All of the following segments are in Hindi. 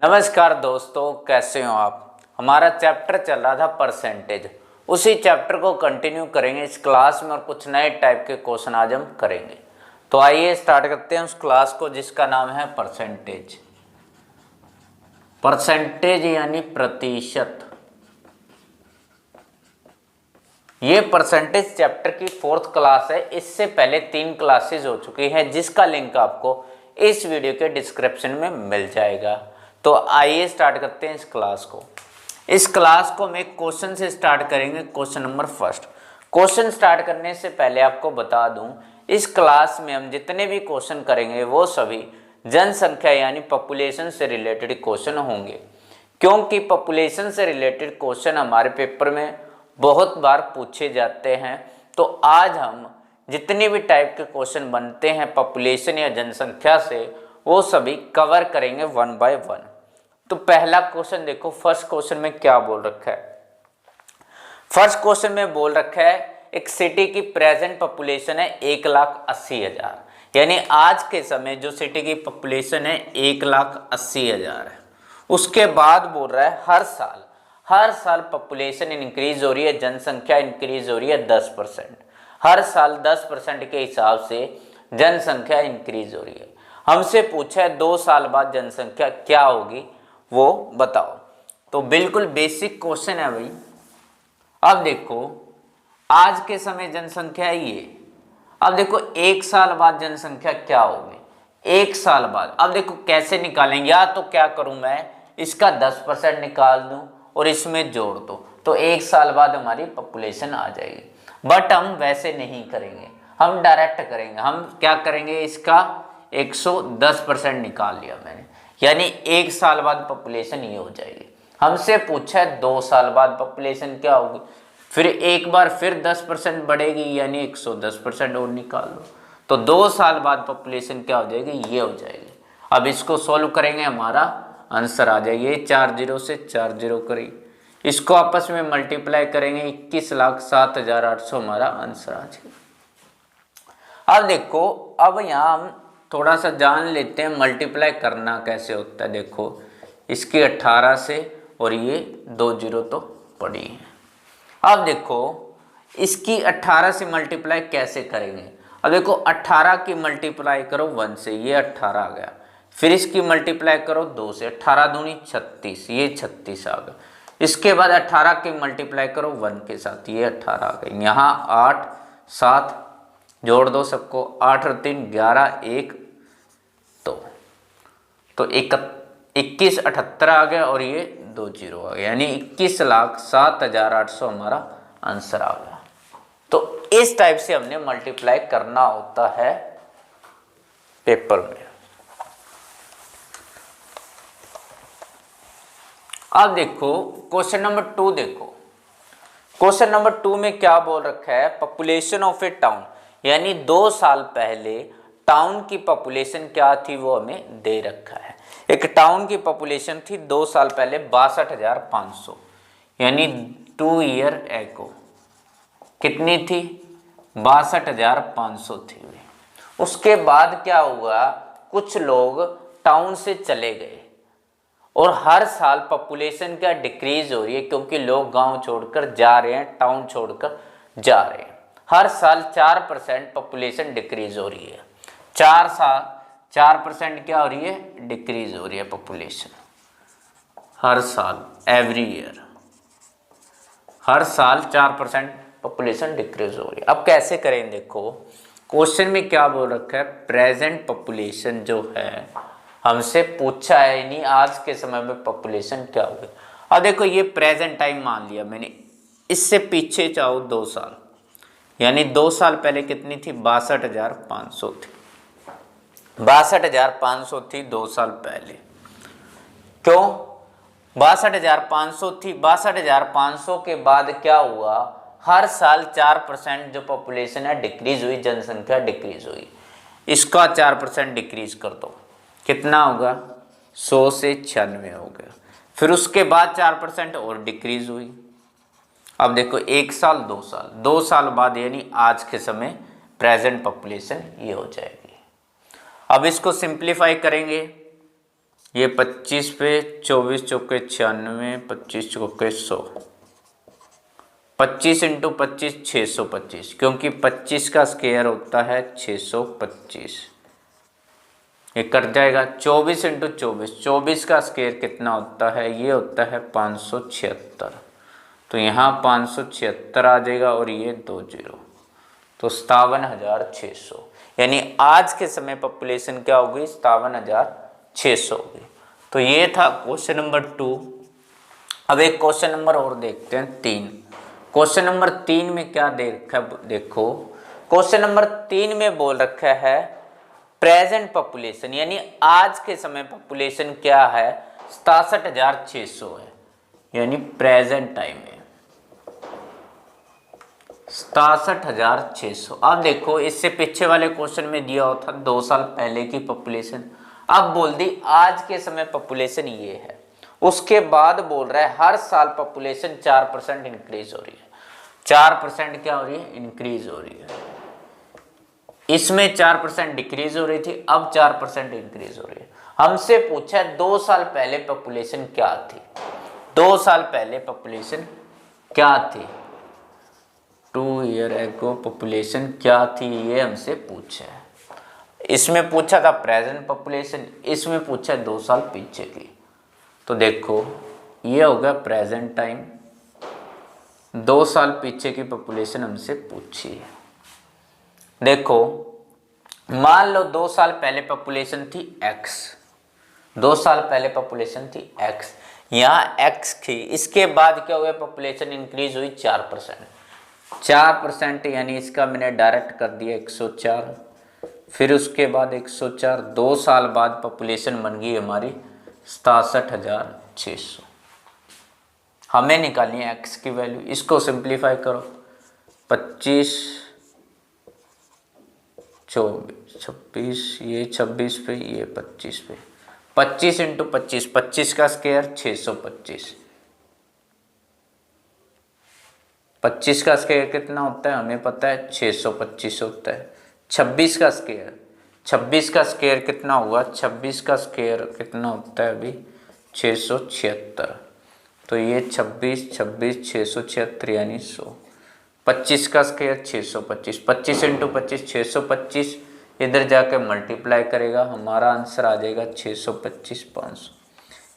नमस्कार दोस्तों, कैसे हो आप। हमारा चैप्टर चल रहा था परसेंटेज। उसी चैप्टर को कंटिन्यू करेंगे इस क्लास में और कुछ नए टाइप के क्वेश्चन आज हम करेंगे। तो आइए स्टार्ट करते हैं उस क्लास को जिसका नाम है परसेंटेज। परसेंटेज यानी प्रतिशत। ये परसेंटेज चैप्टर की 4th क्लास है। इससे पहले 3 क्लासेज हो चुकी हैं जिसका लिंक आपको इस वीडियो के डिस्क्रिप्शन में मिल जाएगा। तो आइए स्टार्ट करते हैं इस क्लास को। इस क्लास को हम एक क्वेश्चन से स्टार्ट करेंगे। Question number first. Question start करने से पहले आपको बता दूं, इस क्लास में हम जितने भी क्वेश्चन करेंगे वो सभी जनसंख्या यानी पॉपुलेशन से रिलेटेड क्वेश्चन होंगे, क्योंकि पॉपुलेशन से रिलेटेड क्वेश्चन हमारे पेपर में बहुत बार पूछे जाते हैं। तो आज हम जितने भी टाइप के क्वेश्चन बनते हैं पॉपुलेशन या जनसंख्या से, वो सभी कवर करेंगे 1 बाय 1। तो पहला क्वेश्चन देखो, फर्स्ट क्वेश्चन में क्या बोल रखा है। फर्स्ट क्वेश्चन में बोल रखा है एक सिटी की प्रेजेंट पॉपुलेशन है 1,80,000, यानी आज के समय जो सिटी की पॉपुलेशन है 1,80,000 है। उसके बाद बोल रहा है हर साल पॉपुलेशन इंक्रीज हो रही है, जनसंख्या इंक्रीज हो रही है 10%। हर साल 10% के हिसाब से जनसंख्या इंक्रीज हो रही है। हमसे पूछा है 2 साल बाद जनसंख्या क्या होगी वो बताओ। तो बिल्कुल बेसिक क्वेश्चन है भाई। अब देखो आज के समय जनसंख्या ये, अब देखो 1 साल बाद जनसंख्या क्या होगी 1 साल बाद। अब देखो कैसे निकालेंगे, या तो क्या करूं मैं इसका 10% निकाल दूं और इसमें जोड़ दो तो 1 साल बाद हमारी पॉपुलेशन आ जाएगी। बट हम वैसे नहीं करेंगे, हम डायरेक्ट करेंगे। हम क्या करेंगे, इसका 110% निकाल लिया मैंने, यानी 1 साल बाद पॉपुलेशन ये हो जाएगी। हमसे पूछा है 2 साल बाद पॉपुलेशन क्या होगी, फिर एक बार फिर 10% बढ़ेगी, यानी 110% और निकाल लो तो 2 साल बाद पॉपुलेशन क्या हो जाएगी, ये हो जाएगी। अब इसको सॉल्व करेंगे, हमारा आंसर आ जाएगी 4 0 से 4 0 करेंगे, इसको आपस में मल्टीप्लाई करेंगे 21,07,800 हमारा आंसर आ जाएगा। अब देखो, अब यहाँ हम थोड़ा सा जान लेते हैं मल्टीप्लाई करना कैसे होता है। देखो इसकी 18 से और ये 2 0 तो पड़ी है। अब देखो इसकी 18 से मल्टीप्लाई कैसे करेंगे। अब देखो 18 की मल्टीप्लाई करो 1 से, ये 18 आ गया। फिर इसकी मल्टीप्लाई करो 2 से, 18 दूनी 36, ये 36 आ गया। इसके बाद 18 की मल्टीप्लाई करो 1 के साथ, ये 18 आ गई। यहाँ 8 7 जोड़ दो सबको, 8 और 3 11 1 तो 21,78 आ गया और ये 2 0 आ गया, यानी 21,07,800 हमारा आंसर आ गया। तो इस टाइप से हमने मल्टीप्लाई करना होता है पेपर में। अब देखो क्वेश्चन नंबर 2 देखो। क्वेश्चन नंबर 2 में क्या बोल रखा है, पॉपुलेशन ऑफ ए टाउन, यानी 2 साल पहले टाउन की पॉपुलेशन क्या थी वो हमें दे रखा है। एक टाउन की पॉपुलेशन थी 2 साल पहले 62,500, यानी 2 ईयर एगो कितनी थी 62,500 थी। उसके बाद क्या हुआ, कुछ लोग टाउन से चले गए और हर साल पॉपुलेशन क्या डिक्रीज हो रही है, क्योंकि लोग गांव छोड़कर जा रहे हैं, टाउन छोड़कर जा रहे हैं। हर साल 4% पॉपुलेशन डिक्रीज हो रही है। 4% क्या हो रही है, डिक्रीज हो रही है पॉपुलेशन हर साल, एवरी ईयर हर साल 4% पॉपुलेशन डिक्रीज हो रही है। अब कैसे करें, देखो क्वेश्चन में क्या बोल रखा है, प्रेजेंट पॉपुलेशन जो है हमसे पूछा है, यानी आज के समय में पॉपुलेशन क्या होगी। अब देखो ये प्रेजेंट टाइम मान लिया मैंने, इससे पीछे चाहो 2 साल, यानी 2 साल पहले कितनी थी 62,500 थी। 62,500 थी 2 साल पहले। क्यों 62,500 थी, 62,500 के बाद क्या हुआ, हर साल 4% जो पॉपुलेशन है डिक्रीज हुई, जनसंख्या डिक्रीज हुई। इसका 4% डिक्रीज कर दो, कितना होगा 100 से 96 हो गया। फिर उसके बाद 4% और डिक्रीज हुई। अब देखो 1 साल 2 साल, 2 साल बाद यानी आज के समय प्रेजेंट पॉपुलेशन ये हो जाएगी। अब इसको सिंप्लीफाई करेंगे, ये 25 पे 24 चौके 96, 25 चौके 100, 25 इंटू 25 625, क्योंकि 25 का स्क्वायर होता है 625, ये कट जाएगा। 24 इंटू 24, 24 का स्क्वायर कितना होता है, ये होता है 576, तो यहाँ 576 आ जाएगा और ये 2 जीरो, तो 57,600, यानी आज के समय पॉपुलेशन क्या होगी, 57,600 होगी। तो ये था क्वेश्चन नंबर 2। अब एक क्वेश्चन नंबर और देखते हैं 3। क्वेश्चन नंबर 3 में क्या दे रखा है, देखो क्वेश्चन नंबर 3 में बोल रखा है प्रेजेंट पॉपुलेशन, यानी आज के समय पॉपुलेशन क्या है, 67,600 है, यानी प्रेजेंट टाइम है 67,600। अब देखो इससे पीछे वाले क्वेश्चन में दिया हुआ था 2 साल पहले की पॉपुलेशन, अब बोल दी आज के समय पॉपुलेशन ये है, उसके बाद बोल रहा है हर साल पॉपुलेशन 4% इंक्रीज हो रही है, 4% क्या हो रही है, इंक्रीज हो रही है। इसमें 4% डिक्रीज हो रही थी, अब 4% इंक्रीज हो रही है। हमसे पूछा 2 साल पहले पॉपुलेशन क्या थी, 2 साल पहले पॉपुलेशन क्या थी, 2 ईयर एगो पॉपुलेशन क्या थी, ये हमसे पूछा है। इसमें पूछा था प्रेजेंट पॉपुलेशन, इसमें पूछा 2 साल पीछे की। तो देखो ये होगा प्रेजेंट टाइम, 2 साल पीछे की पॉपुलेशन हमसे पूछी है। देखो मान लो 2 साल पहले पॉपुलेशन थी x, 2 साल पहले पॉपुलेशन थी x, यहाँ x थी, इसके बाद क्या हुआ, पॉपुलेशन इंक्रीज हुई 4%, यानी इसका मैंने डायरेक्ट कर दिया 104, फिर उसके बाद 104, 2 साल बाद पॉपुलेशन बन गई हमारी 67,600। हमें निकालनी है x की वैल्यू, इसको सिंप्लीफाई करो, 25 24 26, ये 26 पे, ये 25 पे, 25 इंटू 25, 25 का स्क्वायर 625, 25 का स्क्वायर कितना होता है हमें पता है 625 होता है। 26 का स्क्वायर, 26 का स्क्वायर कितना हुआ, 26 का स्क्वायर कितना होता है अभी 676, तो ये 26 26 676 यानी 100, 25 का स्क्वायर 625, 25 इंटू 25 625, इधर जाकर मल्टीप्लाई करेगा, हमारा आंसर आ जाएगा 625 500,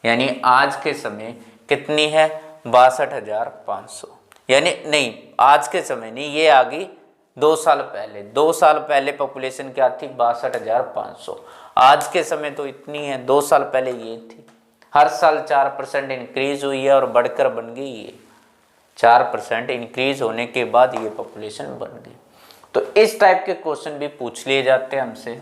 यानी आज के समय कितनी है 62,500, यानी नहीं आज के समय नहीं, ये आ गई 2 साल पहले, 2 साल पहले पॉपुलेशन क्या थी 62,500, आज के समय तो इतनी है, 2 साल पहले ये थी। हर साल 4% इंक्रीज हुई है और बढ़कर बन गई ये 4% इंक्रीज होने के बाद ये पॉपुलेशन बन गई। तो इस टाइप के क्वेश्चन भी पूछ लिए जाते हैं हमसे।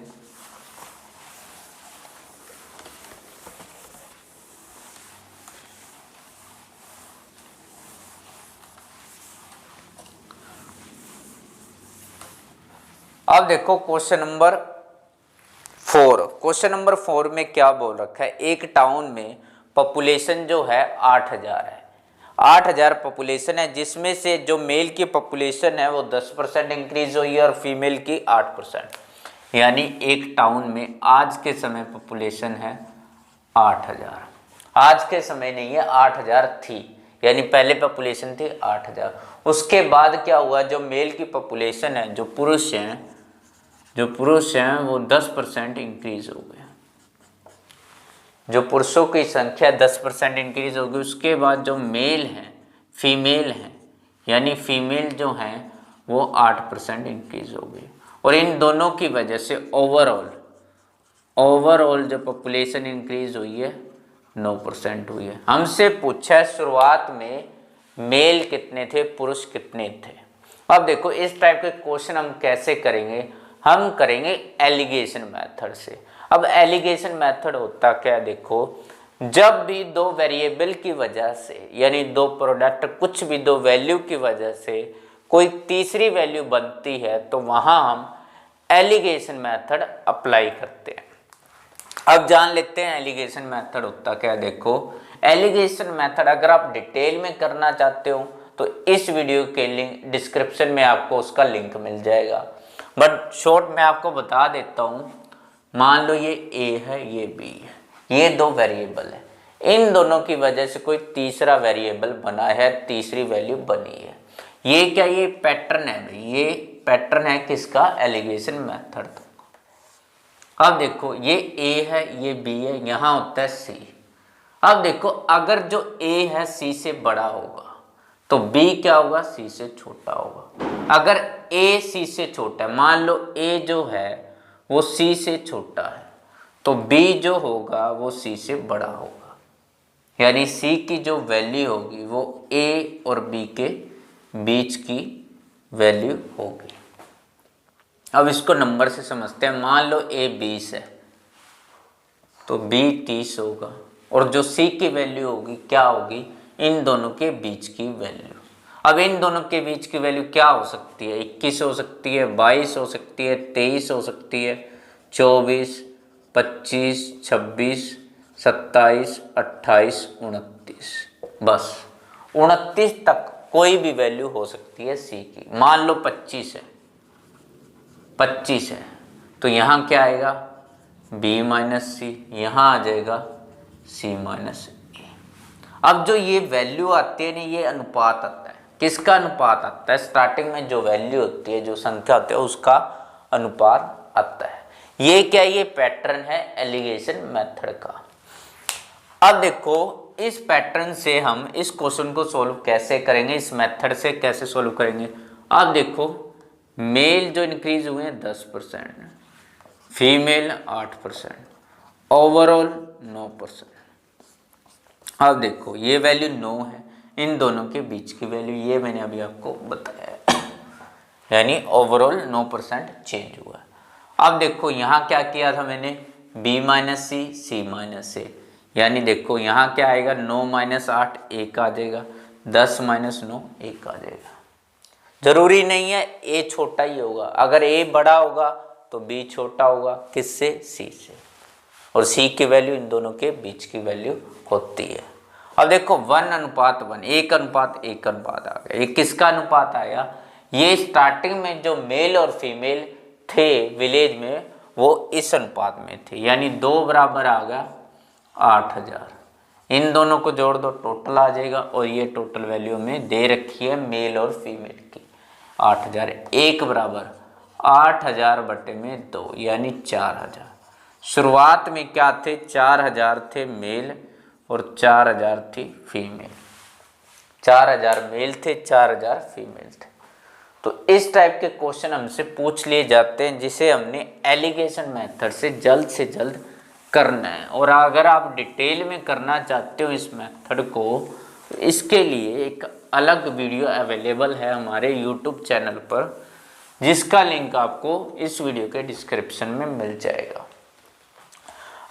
अब देखो क्वेश्चन नंबर 4, क्वेश्चन नंबर 4 में क्या बोल रखा है, एक टाउन में पॉपुलेशन जो है 8,000 है, 8,000 पॉपुलेशन है, जिसमें से जो मेल की पॉपुलेशन है वो 10% इंक्रीज हुई है और फीमेल की 8%, यानी एक टाउन में आज के समय पॉपुलेशन है 8,000, आज के समय नहीं है 8,000 थी, यानी पहले पॉपुलेशन थी 8,000, उसके बाद क्या हुआ, जो मेल की पॉपुलेशन है, जो पुरुष हैं वो 10% इंक्रीज हो गया, जो पुरुषों की संख्या 10% इंक्रीज हो गई, उसके बाद जो मेल हैं फीमेल हैं, यानी फीमेल जो हैं वो 8% इंक्रीज हो गई, और इन दोनों की वजह से ओवरऑल जो पॉपुलेशन इंक्रीज हुई है 9% हुई है। हमसे पूछा है शुरुआत में मेल कितने थे, पुरुष कितने थे। अब देखो इस टाइप के क्वेश्चन हम कैसे करेंगे, हम करेंगे एलिगेशन मेथड से। अब एलिगेशन मेथड होता क्या, देखो जब भी 2 वेरिएबल की वजह से, यानी 2 प्रोडक्ट, कुछ भी 2 वैल्यू की वजह से कोई तीसरी वैल्यू बनती है, तो वहां हम एलिगेशन मेथड अप्लाई करते हैं। अब जान लेते हैं एलिगेशन मेथड होता क्या। देखो एलिगेशन मेथड अगर आप डिटेल में करना चाहते हो तो इस वीडियो के लिंक डिस्क्रिप्शन में आपको उसका लिंक मिल जाएगा, बट शॉर्ट में आपको बता देता हूँ। मान लो ये ए है, ये बी है, ये दो वेरिएबल है, इन दोनों की वजह से कोई तीसरा वेरिएबल बना है, तीसरी वैल्यू बनी है। ये क्या, ये पैटर्न है भाई, ये पैटर्न है किसका, एलिगेशन मेथड। अब देखो ये ए है, ये बी है, यहां होता है सी। अब देखो अगर जो ए है सी से बड़ा होगा तो बी क्या होगा, सी से छोटा होगा। अगर ए सी से छोटा है, मान लो ए जो है वो सी से छोटा है, तो बी जो होगा वो सी से बड़ा होगा। यानी सी की जो वैल्यू होगी वो ए और बी के बीच की वैल्यू होगी। अब इसको नंबर से समझते हैं। मान लो ए 20 है तो बी 30 होगा, और जो सी की वैल्यू होगी क्या होगी, इन दोनों के बीच की वैल्यू। अब इन दोनों के बीच की वैल्यू क्या हो सकती है, 21 हो सकती है, 22 हो सकती है, 23 हो सकती है, 24, 25, 26, 27, 28, 29, बस 29 तक कोई भी वैल्यू हो सकती है सी की। मान लो 25 है, 25 है तो यहाँ क्या आएगा, b माइनस सी, यहाँ आ जाएगा c माइनस ए। अब जो ये वैल्यू आती है ना, ये अनुपात आता है। किसका अनुपात आता है, स्टार्टिंग में जो वैल्यू होती है, जो संख्या होती है, उसका अनुपात आता है। ये क्या, ये पैटर्न है एलिगेशन मेथड का। अब देखो इस पैटर्न से हम इस क्वेश्चन को सोल्व कैसे करेंगे, इस मेथड से कैसे सोल्व करेंगे। अब देखो मेल जो इंक्रीज हुए हैं 10%, फीमेल 8%, ओवरऑल 9%। अब देखो ये वैल्यू 9 है, इन दोनों के बीच की वैल्यू ये मैंने अभी आपको बताया है, यानी ओवरऑल 9% चेंज हुआ है। अब देखो यहाँ क्या किया था मैंने, b माइनस सी, सी माइनस ए, यानी देखो यहाँ क्या आएगा, 9 माइनस 8 1 आ जाएगा, 10 माइनस 9 1 आ जाएगा। जरूरी नहीं है ए छोटा ही होगा, अगर ए बड़ा होगा तो बी छोटा होगा, किससे, सी से, और सी की वैल्यू इन दोनों के बीच की वैल्यू होती है। अब देखो 1:1, 1:1 आ गया। ये किसका अनुपात आया, ये स्टार्टिंग में जो मेल और फीमेल थे विलेज में वो इस अनुपात में थे, यानी 2 बराबर आ गया 8000। इन दोनों को जोड़ दो टोटल आ जाएगा, और ये टोटल वैल्यू में दे रखी है मेल और फीमेल की 8000। 1 बराबर 8000 बटे में 2 यानी 4000। शुरुआत में क्या थे, 4000 थे मेल और 4000 थी फीमेल, 4000 मेल थे, 4000 फीमेल थे। तो इस टाइप के क्वेश्चन हमसे पूछ लिए जाते हैं, जिसे हमने एलिगेशन मेथड से जल्द करना है। और अगर आप डिटेल में करना चाहते हो इस मेथड को, तो इसके लिए एक अलग वीडियो अवेलेबल है हमारे यूट्यूब चैनल पर, जिसका लिंक आपको इस वीडियो के डिस्क्रिप्शन में मिल जाएगा।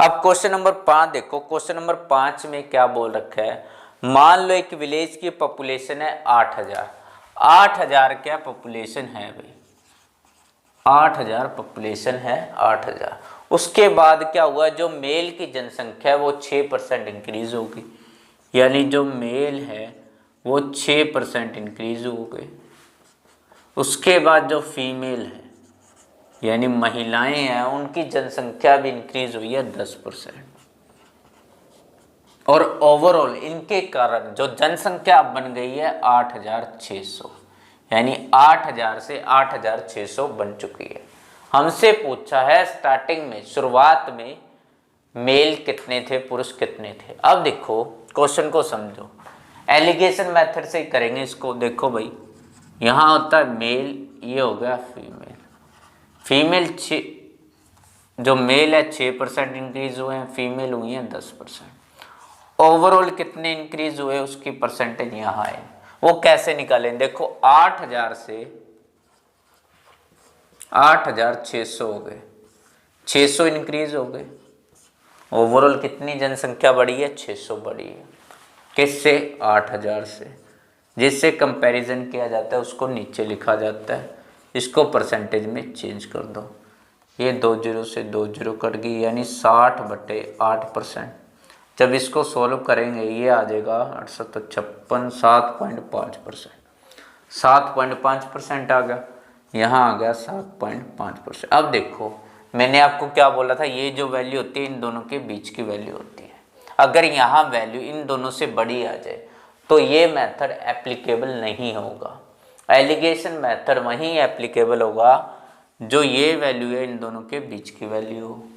अब क्वेश्चन नंबर 5 देखो। क्वेश्चन नंबर 5 में क्या बोल रखा है, मान लो एक विलेज की पॉपुलेशन है 8000। 8000 क्या पॉपुलेशन है भाई, 8000 पॉपुलेशन है, 8000। उसके बाद क्या हुआ, जो मेल की जनसंख्या है वो 6% इंक्रीज होगी, यानी जो मेल है वो 6% इंक्रीज हो गए। उसके बाद जो फीमेल है यानी महिलाएं हैं, उनकी जनसंख्या भी इंक्रीज हुई है 10%। और ओवरऑल इनके कारण जो जनसंख्या बन गई है 8600, यानी 8000 से 8600 बन चुकी है। हमसे पूछा है स्टार्टिंग में, शुरुआत में मेल कितने थे, पुरुष कितने थे। अब देखो क्वेश्चन को समझो, एलिगेशन मेथड से करेंगे इसको। देखो भाई यहाँ होता है मेल, ये हो गया फीमेल। फीमेल जो मेल है 6% इंक्रीज हुए हैं, फीमेल हुई है 10%। ओवरऑल कितने इंक्रीज हुए उसकी परसेंटेज यहाँ है, वो कैसे निकालें। देखो 8000 से 8600 हो गए, 600 इंक्रीज हो गए। ओवरऑल कितनी जनसंख्या बढ़ी है, 600 बढ़ी है। किससे, 8000 से। जिससे कंपैरिजन किया जाता है उसको नीचे लिखा जाता है, इसको परसेंटेज में चेंज कर दो। ये 2 0 से 2 0 कट गई, यानी 60/8%। जब इसको सॉल्व करेंगे ये आ जाएगा 856, 7.5%। 7.5% आ गया, यहाँ आ गया 7.5%। अब देखो मैंने आपको क्या बोला था, ये जो वैल्यू होती है इन दोनों के बीच की वैल्यू होती है। अगर यहाँ वैल्यू इन दोनों से बड़ी आ जाए तो ये मेथड एप्लीकेबल नहीं होगा। एलिगेशन मेथड वहीं एप्लीकेबल होगा जो ये वैल्यू है इन दोनों के बीच की वैल्यू हो।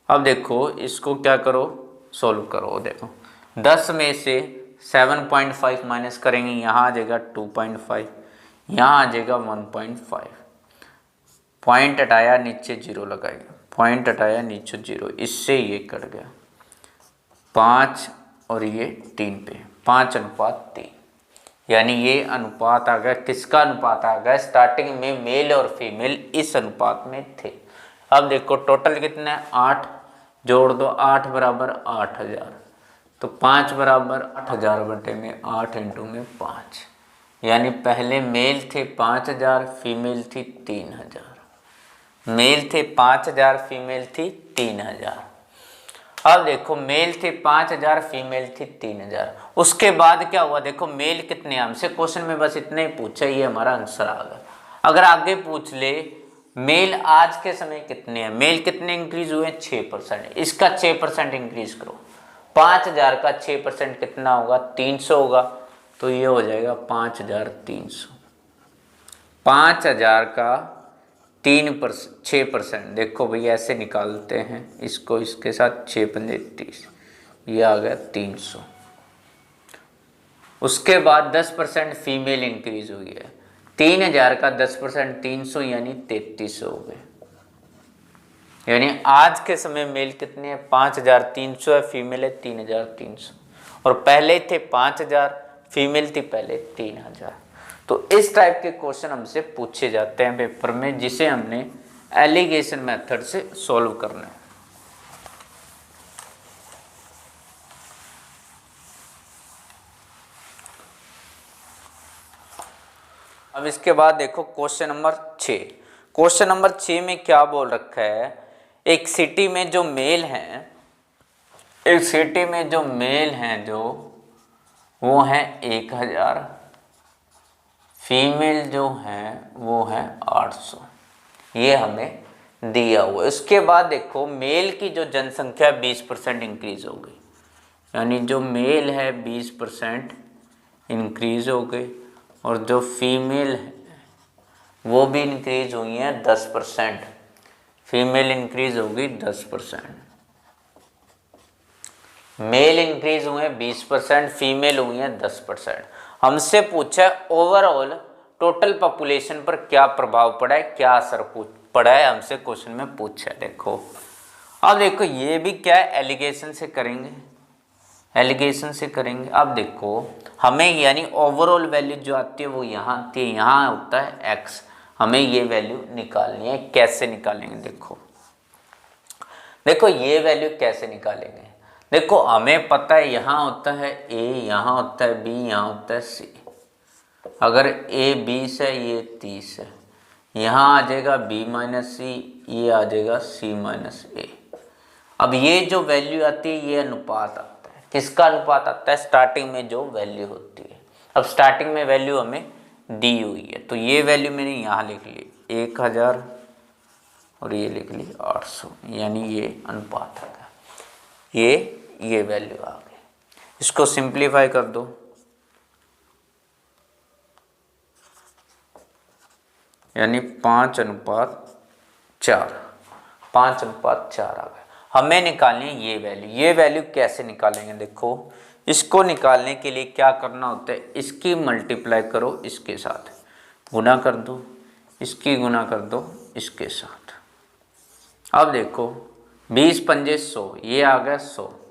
अब देखो इसको क्या करो, सोल्व करो। देखो 10 में से 7.5 माइनस करेंगे, यहाँ आ जाएगा 2.5, यहाँ आ जाएगा 1.5। पॉइंट हटाया नीचे 0 लगाएगा, पॉइंट हटाया नीचे 0, इससे ये कट गया 5 और ये 3 पे 5:3, यानी ये अनुपात आ गया। किसका अनुपात आ गया? स्टार्टिंग में मेल और फीमेल इस अनुपात में थे। अब देखो टोटल कितना है, 8 जोड़ दो, 8 बराबर 8000, तो 5 बराबर 8000 बटे में 8 इंटू में 5, यानी पहले मेल थे 5000, फीमेल थी 3000। मेल थे 5000, फीमेल थी 3000। अब देखो मेल थे 5000, फीमेल थी 3000। उसके बाद क्या हुआ, देखो मेल कितने, हमसे क्वेश्चन में बस इतना ही पूछा, ये हमारा आंसर आ गया। अगर आगे पूछ ले मेल आज के समय कितने हैं, मेल कितने इंक्रीज हुए, 6%, इसका 6% इंक्रीज करो। 5000 का 6% कितना होगा, 300 होगा, तो ये हो जाएगा 5300। 5000 का 6%, देखो भैया ऐसे निकालते हैं इसको, इसके साथ 6 पंजे 30, ये आ गया 300। उसके बाद 10% फीमेल इंक्रीज हुई है, 3000 का 10% 300, यानी 3300 हो गए। यानी आज के समय मेल कितने हैं, 5300 है, फीमेल है 3300, और पहले थे 5000, फीमेल थी पहले 3000। तो इस टाइप के क्वेश्चन हमसे पूछे जाते हैं पेपर में, जिसे हमने एलिगेशन मेथड से सॉल्व करना है। अब इसके बाद देखो क्वेश्चन नंबर 6। क्वेश्चन नंबर 6 में क्या बोल रखा है, एक सिटी में जो मेल हैं, एक सिटी में जो मेल हैं जो वो हैं 1000, फीमेल जो हैं वो हैं 800, ये हमें दिया हुआ है। उसके बाद देखो मेल की जो जनसंख्या 20% इंक्रीज हो गई, यानी जो मेल है 20% इंक्रीज हो गई, और जो फीमेल है वो भी इंक्रीज हुई है 10%, फीमेल इंक्रीज होगी 10%। मेल इंक्रीज हुए 20%, फीमेल हुई है 10%। हमसे पूछा ओवरऑल टोटल पॉपुलेशन पर क्या प्रभाव पड़ा है, क्या असर पड़ा है, हमसे क्वेश्चन में पूछा है। देखो अब देखो ये भी क्या है, एलिगेशन से करेंगे, एलिगेशन से करेंगे। अब देखो हमें यानी ओवरऑल वैल्यू जो आती है वो यहाँ आती है, यहाँ होता है x, हमें ये वैल्यू निकालनी है। कैसे निकालेंगे, देखो देखो ये वैल्यू कैसे निकालेंगे। देखो हमें पता है यहाँ होता है a, यहाँ होता है b, यहाँ होता है c। अगर a 20 है, ये 30 है, यहाँ आ जाएगा b माइनस सी, ये आ जाएगा c माइनस a। अब ये जो वैल्यू आती है ये अनुपात आता है, किसका अनुपात आता है, स्टार्टिंग में जो वैल्यू होती है। अब स्टार्टिंग में वैल्यू हमें दी हुई है, तो ये वैल्यू मैंने यहाँ लिख ली 1000 और ये लिख ली 800, यानी ये अनुपात आ गया, ये वैल्यू आ गई। इसको सिंप्लीफाई कर दो, यानी 5:4, 5:4 आ गया। हमें निकालनी है ये वैल्यू। ये वैल्यू कैसे निकालेंगे, देखो इसको निकालने के लिए क्या करना होता है, इसकी मल्टीप्लाई करो इसके साथ, गुना कर दो, इसकी गुना कर दो इसके साथ। अब देखो 20 पंजे 100, ये आ गया 100,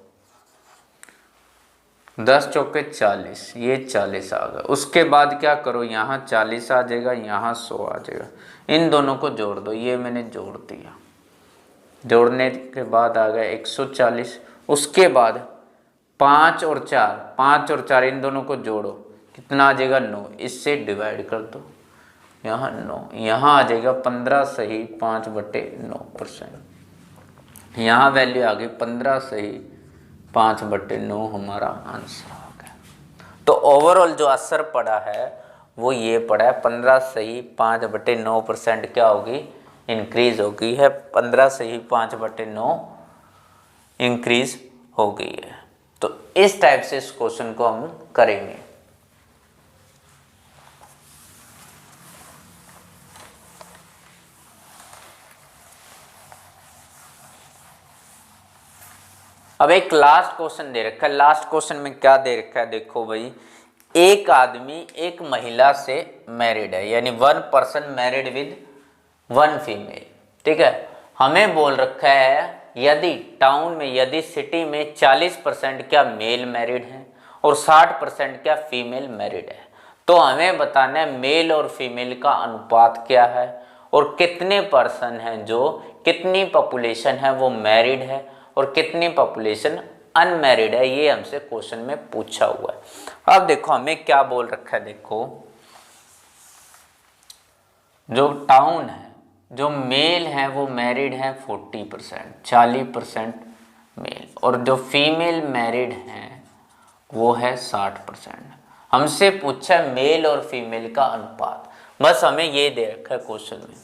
10 चौके 40, ये 40 आ गया। उसके बाद क्या करो, यहाँ 40 आ जाएगा, यहाँ 100 आ जाएगा, इन दोनों को जोड़ दो, ये मैंने जोड़ दिया। जोड़ने के बाद आ गया 140। उसके बाद 5 और 4 इन दोनों को जोड़ो, कितना आ जाएगा 9, इससे डिवाइड कर दो, यहाँ 9, यहाँ आ जाएगा 15 सही 5/9%। यहाँ वैल्यू आ गई 15 सही 5/9, हमारा आंसर आ गया। तो ओवरऑल जो असर पड़ा है वो ये पड़ा है 15 सही 5/9% क्या होगी, इंक्रीज हो गई है, 15 से ही 5/9 इंक्रीज हो गई है। तो इस टाइप से इस क्वेश्चन को हम करेंगे। अब एक लास्ट क्वेश्चन दे रखा है। लास्ट क्वेश्चन में क्या दे रखा है, देखो भाई, एक आदमी एक महिला से मैरिड है, यानी 1 पर्सन मैरिड विद 1 फीमेल, ठीक है। हमें बोल रखा है यदि टाउन में, यदि सिटी में 40% क्या मेल मैरिड हैं और 60% क्या फीमेल मैरिड है, तो हमें बताना है मेल और फीमेल का अनुपात क्या है और कितने पर्सन हैं, जो कितनी पॉपुलेशन है वो मैरिड है और कितनी पॉपुलेशन अनमैरिड है, ये हमसे क्वेश्चन में पूछा हुआ है। अब देखो हमें क्या बोल रखा है, देखो जो टाउन है, जो मेल है वो मैरिड है 40%, 40% मेल, और जो फीमेल मैरिड हैं वो है 60%। हमसे पूछा है मेल और फीमेल का अनुपात, बस हमें ये दे रखा है क्वेश्चन में,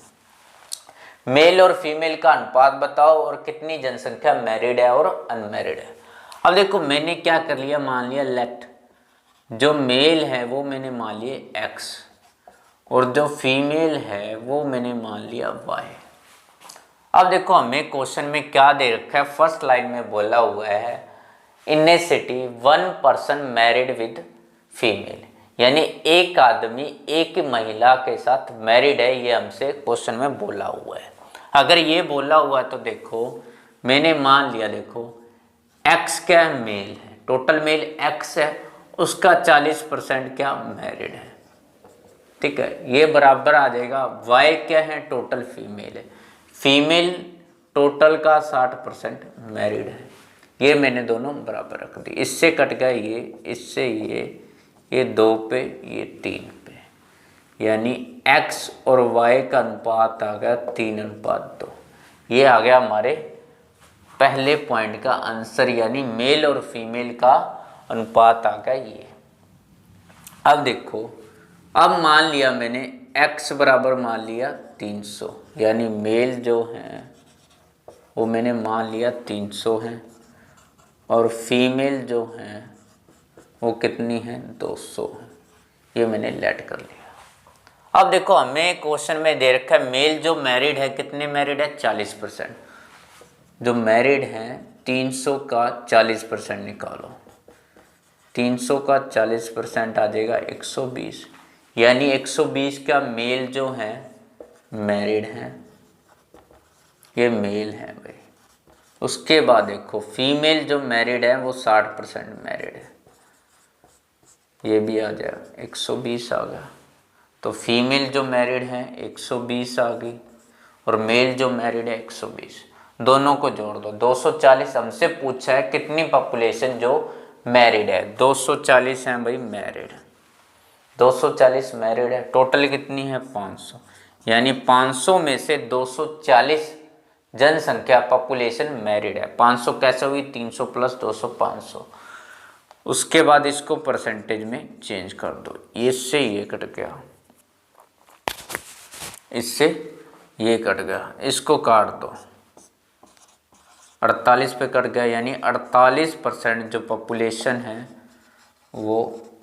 मेल और फीमेल का अनुपात बताओ और कितनी जनसंख्या मैरिड है और अनमैरिड है। अब देखो मैंने क्या कर लिया, मान लिया लेट जो मेल है वो मैंने मान लिया x और जो फीमेल है वो मैंने मान लिया y। अब देखो हमें क्वेश्चन में क्या दे रखा है, फर्स्ट लाइन में बोला हुआ है in a city 1 person married with female, यानी एक आदमी एक महिला के साथ मैरिड है, ये हमसे क्वेश्चन में बोला हुआ है। अगर ये बोला हुआ है तो देखो मैंने मान लिया, देखो x क्या है, मेल है, टोटल मेल x है, उसका 40% क्या मैरिड है, ठीक है। ये बराबर आ जाएगा y क्या है, टोटल फीमेल है, फीमेल टोटल का 60% मैरिड है। ये मैंने दोनों बराबर रख दी, इससे कट गया ये, इससे ये 2 पे, ये 3 पे, यानी x और y का अनुपात आ गया 3:2। ये आ गया हमारे पहले पॉइंट का आंसर, यानी मेल और फीमेल का अनुपात आ गया ये। अब देखो, अब मान लिया मैंने x बराबर मान लिया 300, यानी मेल जो है वो मैंने मान लिया 300 है और फीमेल जो है वो कितनी है, 200 है। ये मैंने लेट कर लिया। अब देखो हमें क्वेश्चन में दे रखा है मेल जो मैरिड है, कितने मैरिड है, 40%, जो मैरिड हैं 300 का 40% निकालो, 300 का 40% आ जाएगा 120, यानी 120 का मेल जो है मैरिड हैं, ये मेल है भाई। उसके बाद देखो फीमेल जो मैरिड है वो 60% मैरिड है, ये भी आ जाएगा 120 आ गया। तो फीमेल जो मैरिड है 120 आ गई और मेल जो मैरिड है 120, दोनों को जोड़ दो 240। हमसे पूछा है कितनी पॉपुलेशन जो मैरिड है, 240 हैं भाई मैरिड, 240 मैरिड है, टोटल कितनी है 500, यानी 500 में से 240 जनसंख्या पॉपुलेशन मैरिड है। 500 कैसे हुई, 300 प्लस 200 500। उसके बाद इसको परसेंटेज में चेंज कर दो, इससे ये कट गया, इससे ये कट गया, इसको काट दो, 48 पे कट गया, यानी 48% जो पॉपुलेशन है वो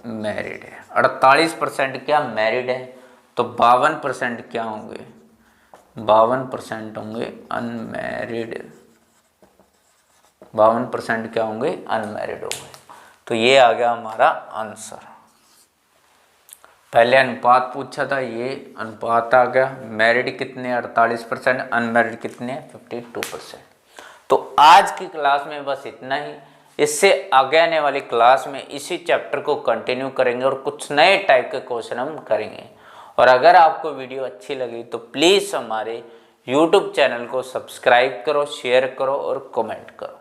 मैरिड है। 48% क्या मैरिड है, तो 52% क्या होंगे, 52% होंगे अनमैरिड, 52% क्या होंगे, अनमैरिड होंगे। तो ये आ गया हमारा आंसर। पहले अनुपात पूछा था, ये अनुपात आ गया, मैरिड कितने 48%, अनमैरिड कितने 52%। तो आज की क्लास में बस इतना ही। इससे आगे आने वाली क्लास में इसी चैप्टर को कंटिन्यू करेंगे और कुछ नए टाइप के क्वेश्चन हम करेंगे। और अगर आपको वीडियो अच्छी लगी तो प्लीज़ हमारे YouTube चैनल को सब्सक्राइब करो, शेयर करो और कमेंट करो।